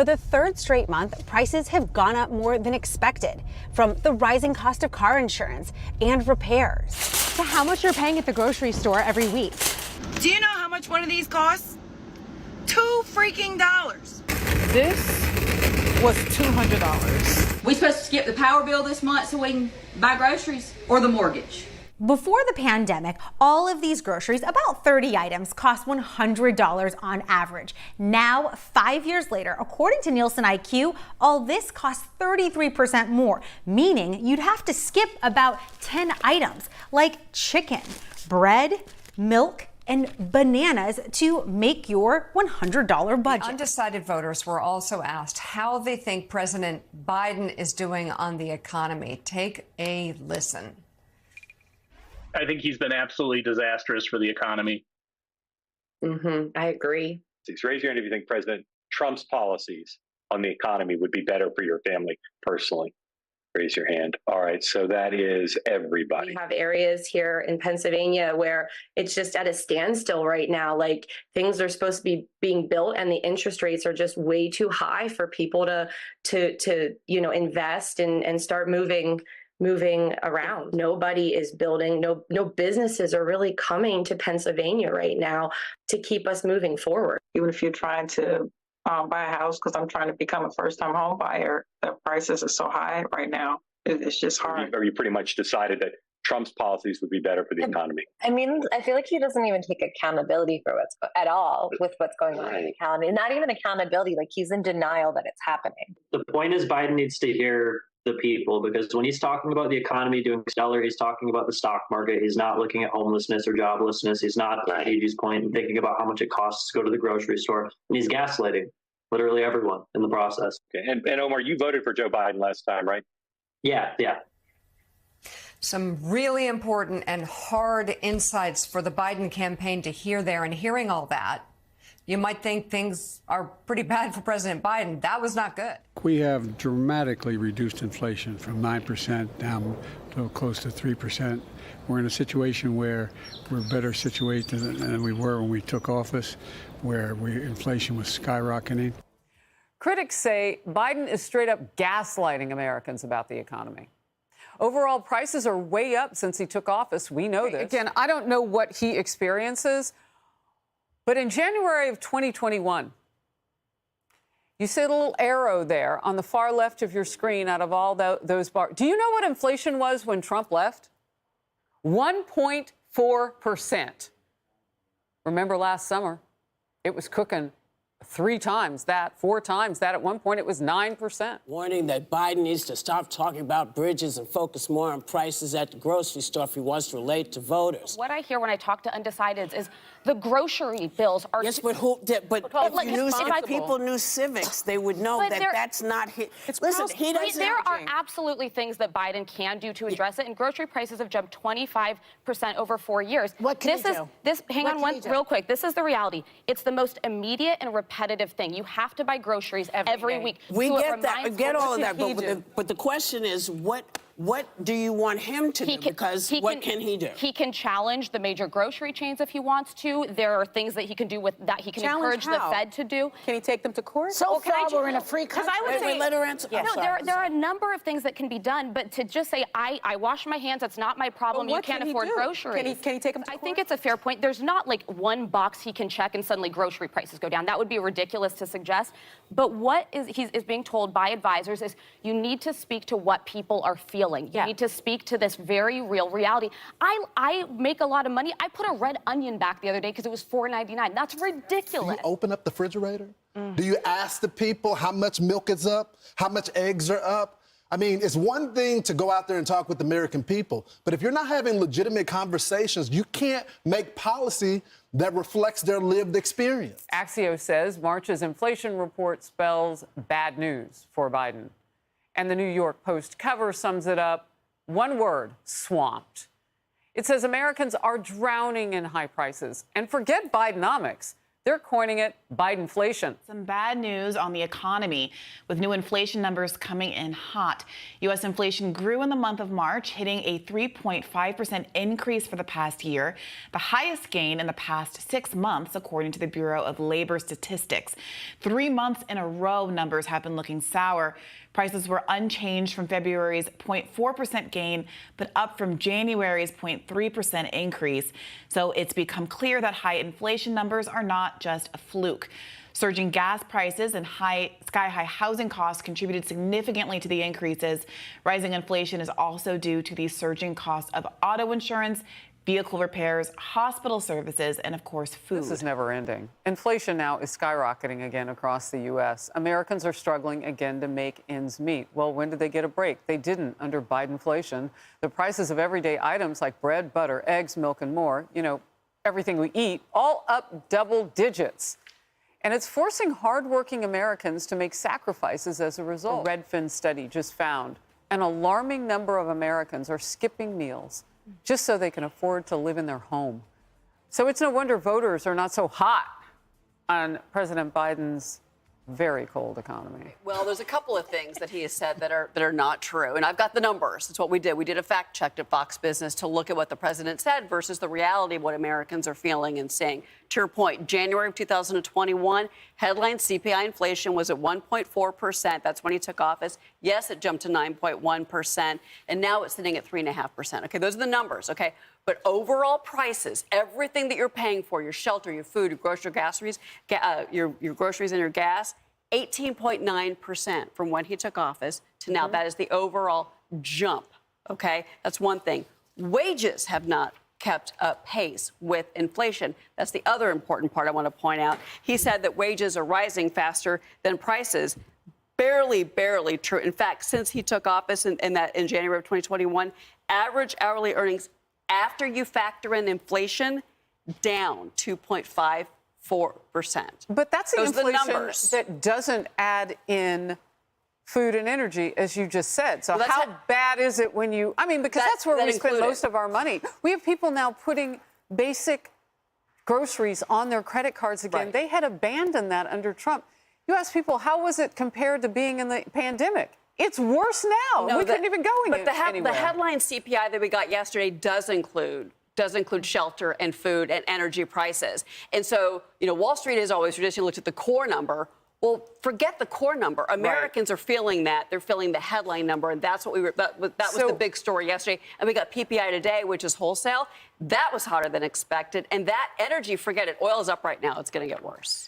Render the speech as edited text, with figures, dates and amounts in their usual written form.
For the third straight month, prices have gone up more than expected, from the rising cost of car insurance and repairs to how much you're paying at the grocery store every week. Do you know how much one of these costs? $2 freaking. This was $200. We supposed to skip the power bill this month so we can buy groceries, or the mortgage? Before the pandemic, all of these groceries, about 30 items, cost $100 on average. Now, 5 years later, according to Nielsen IQ, all this costs 33% more, meaning you'd have to skip about 10 items, like chicken, bread, milk, and bananas to make your $100 budget. Undecided voters were also asked how they think President Biden is doing on the economy. Take a listen. I think he's been absolutely disastrous for the economy. I agree. Raise your hand if you think President Trump's policies on the economy would be better for your family personally. Raise your hand. All right, so that is everybody. We have areas here in Pennsylvania where it's just at a standstill right now. Like, things are supposed to be being built and the interest rates are just way too high for people to invest and start moving around. Nobody is building, no businesses are really coming to Pennsylvania right now to keep us moving forward. Even if you're trying to buy a house, because I'm trying to become a first-time home buyer, the prices are so high right now. It's just hard. Or you pretty much decided that Trump's policies would be better for the economy? I mean, I feel like he doesn't even take accountability for what's going on in the economy. Not even accountability, like he's in denial that it's happening. The point is Biden needs to hear the people, because when he's talking about the economy doing stellar, he's talking about the stock market. He's not looking at homelessness or joblessness. He's not, at Gigi's point, and thinking about how much it costs to go to the grocery store. And he's gaslighting literally everyone in the process. Okay. And Omar, you voted for Joe Biden last time, right? Yeah. Some really important and hard insights for the Biden campaign to hear there. And hearing all that, you might think things are pretty bad for President Biden. That was not good. We have dramatically reduced inflation from 9% down to close to 3%. We're in a situation where we're better situated than we were when we took office, where inflation was skyrocketing. Critics say Biden is straight up gaslighting Americans about the economy. Overall, prices are way up since he took office. We know this. Again, I don't know what he experiences, but in January of 2021, you see a little arrow there on the far left of your screen out of all those bars. Do you know what inflation was when Trump left? 1.4%. Remember last summer, it was cooking 3 times that, 4 times that. At one point, it was 9%. Warning that Biden needs to stop talking about bridges and focus more on prices at the grocery store if he wants to relate to voters. What I hear when I talk to undecideds is the grocery bills are... Yes, but if people knew civics, they would know that's not his... Listen, he doesn't... There are absolutely things that Biden can do to address it, and grocery prices have jumped 25% over 4 years. What can he do? Hang on real quick. This is the reality. It's the most immediate and repetitive thing. You have to buy groceries every week. We get that. We get all of that. But the question is, what do you want him to do? Because what can he do? He can challenge the major grocery chains if he wants to. There are things that he can do with that. He can encourage the Fed to do. Can he take them to court? So far, we're in a free country. I would say, let her answer. Yeah. No, there are a number of things that can be done, but to just say, I wash my hands, that's not my problem, you can't afford groceries. Can he take them to court? I think it's a fair point. There's not like one box he can check and suddenly grocery prices go down. That would be ridiculous to suggest. But what is being told by advisors is you need to speak to what people are feeling. You need to speak to this very real reality. I make a lot of money. I put a red onion back the other day because it was $4.99. That's ridiculous. Do you open up the refrigerator? Do you ask the people how much milk is up? How much eggs are up? I mean, it's one thing to go out there and talk with the American people, but if you're not having legitimate conversations, you can't make policy that reflects their lived experience. Axios says March's inflation report spells bad news for Biden. And the New York Post cover sums it up. One word, swamped. It says Americans are drowning in high prices. And forget Bidenomics. They're coining it Bidenflation. Some bad news on the economy, with new inflation numbers coming in hot. U.S. inflation grew in the month of March, hitting a 3.5% increase for the past year, the highest gain in the past 6 months, according to the Bureau of Labor Statistics. 3 months in a row, numbers have been looking sour. Prices were unchanged from February's 0.4% gain, but up from January's 0.3% increase. So it's become clear that high inflation numbers are not just a fluke. Surging gas prices and sky-high housing costs contributed significantly to the increases. Rising inflation is also due to the surging costs of auto insurance, vehicle repairs, hospital services, and of course, food. This is never ending. Inflation now is skyrocketing again across the U.S. Americans are struggling again to make ends meet. Well, when did they get a break? They didn't under Bidenflation. The prices of everyday items like bread, butter, eggs, milk, and more, everything we eat, all up double digits. And it's forcing hardworking Americans to make sacrifices as a result. A Redfin study just found an alarming number of Americans are skipping meals just so they can afford to live in their home. So it's no wonder voters are not so hot on President Biden's very cold economy. Well, there's a couple of things that he has said that are not true. And I've got the numbers. That's what we did. We did a fact check at Fox Business to look at what the president said versus the reality of what Americans are feeling and saying. To your point, January of 2021, headline CPI inflation was at 1.4%. That's when he took office. Yes, it jumped to 9.1%. And now it's sitting at 3.5%. Okay, those are the numbers. Okay. But overall prices, everything that you're paying for, your shelter, your food, your groceries, your groceries and your gas, 18.9% from when he took office to now. That is the overall jump. Okay, that's one thing. Wages have not kept up pace with inflation. That's the other important part I want to point out. He said that wages are rising faster than prices. Barely true. In fact, since he took office in January of 2021, average hourly earnings after you factor in inflation, down 2.54%. But that's the inflation that doesn't add in food and energy, as you just said. So how bad is it when you, because that's where we spend most of our money. We have people now putting basic groceries on their credit cards again. Right. They had abandoned that under Trump. You ask people, how was it compared to being in the pandemic? It's worse now. We couldn't even go anywhere. But the headline CPI that we got yesterday does include shelter and food and energy prices. And so, Wall Street has always traditionally looked at the core number. Well, forget the core number. Americans are feeling that. They're feeling the headline number, and that's what that was the big story yesterday. And we got PPI today, which is wholesale. That was hotter than expected. And that energy, forget it. Oil is up right now. It's going to get worse.